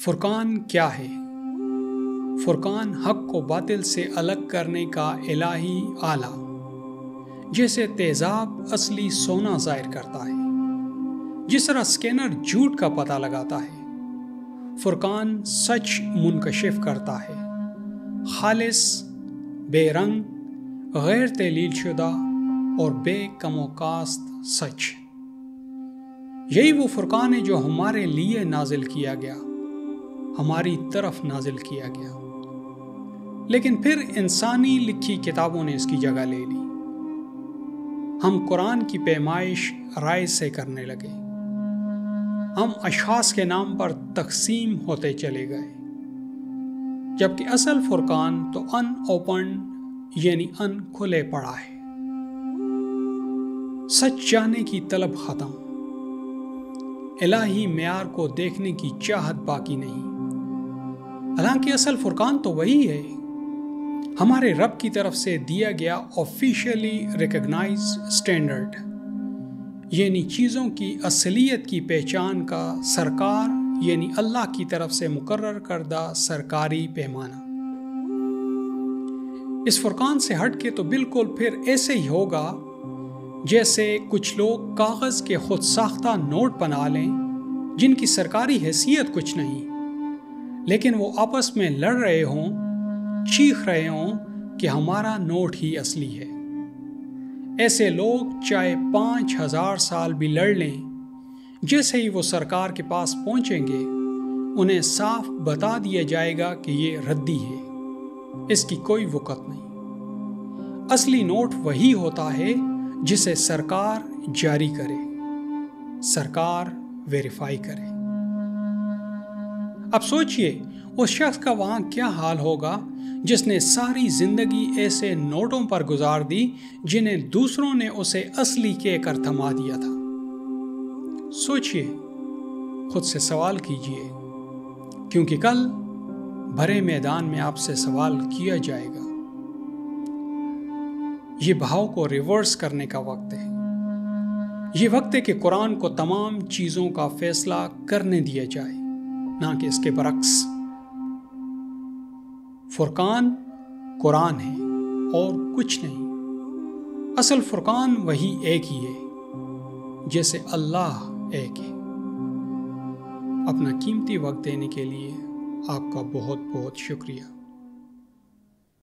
فرقان کیا ہے؟ فرقان حق و باطل سے الگ کرنے کا الہی آلہ، جیسے تیزاب اصلی سونا ظاہر کرتا ہے، جس طرح اسکینر جھوٹ کا پتہ لگاتا ہے، فرقان سچ منکشف کرتا ہے، خالص، بے رنگ، غیر تحلیل شدہ اور بے کم و کاست سچ۔ یہی وہ فرقان ہے جو ہمارے لیے نازل کیا گیا، ہماری طرف نازل کیا گیا، لیکن پھر انسانی لکھی کتابوں نے اس کی جگہ لے لی۔ ہم قرآن کی پیمائش رائے سے کرنے لگے، ہم اشخاص کے نام پر تقسیم ہوتے چلے گئے، جبکہ اصل فرقان تو ان اوپن یعنی ان کھلے پڑا ہے۔ سچ جاننے کی طلب ختم، الہی معیار کو دیکھنے کی چاہت باقی نہیں۔ حالانکہ اصل فرقان تو وہی ہے، ہمارے رب کی طرف سے دیا گیا آفیشیلی ریکگنائزڈ اسٹینڈرڈ، یعنی چیزوں کی اصلیت کی پہچان کا سرکار یعنی اللہ کی طرف سے مقرر کردہ سرکاری پیمانہ۔ اس فرقان سے ہٹ کے تو بالکل پھر ایسے ہی ہوگا جیسے کچھ لوگ کاغذ کے خود ساختہ نوٹ بنا لیں جن کی سرکاری حیثیت کچھ نہیں، لیکن وہ آپس میں لڑ رہے ہوں، چیخ رہے ہوں کہ ہمارا نوٹ ہی اصلی ہے۔ ایسے لوگ چاہے 5000 سال بھی لڑ لیں، جیسے ہی وہ سرکار کے پاس پہنچیں گے انہیں صاف بتا دیا جائے گا کہ یہ ردی ہے، اس کی کوئی وقت نہیں۔ اصلی نوٹ وہی ہوتا ہے جسے سرکار جاری کرے، سرکار ویریفائی کرے۔ اب سوچئے اس شخص کا وہاں کیا حال ہوگا جس نے ساری زندگی ایسے نوٹوں پر گزار دی جنہیں دوسروں نے اسے اصلی کہہ کر تھما دیا تھا۔ سوچئے، خود سے سوال کیجئے، کیونکہ کل بھرے میدان میں آپ سے سوال کیا جائے گا۔ یہ بہاؤ کو ریورس کرنے کا وقت ہے۔ یہ وقت ہے کہ قرآن کو تمام چیزوں کا فیصلہ کرنے دیا جائے، نہ کہ اس کے برعکس۔ فرقان قرآن ہے اور کچھ نہیں۔ اصل فرقان وہی ایک ہی ہے، جیسے اللہ ایک ہے۔ اپنا قیمتی وقت دینے کے لیے آپ کا بہت بہت شکریہ۔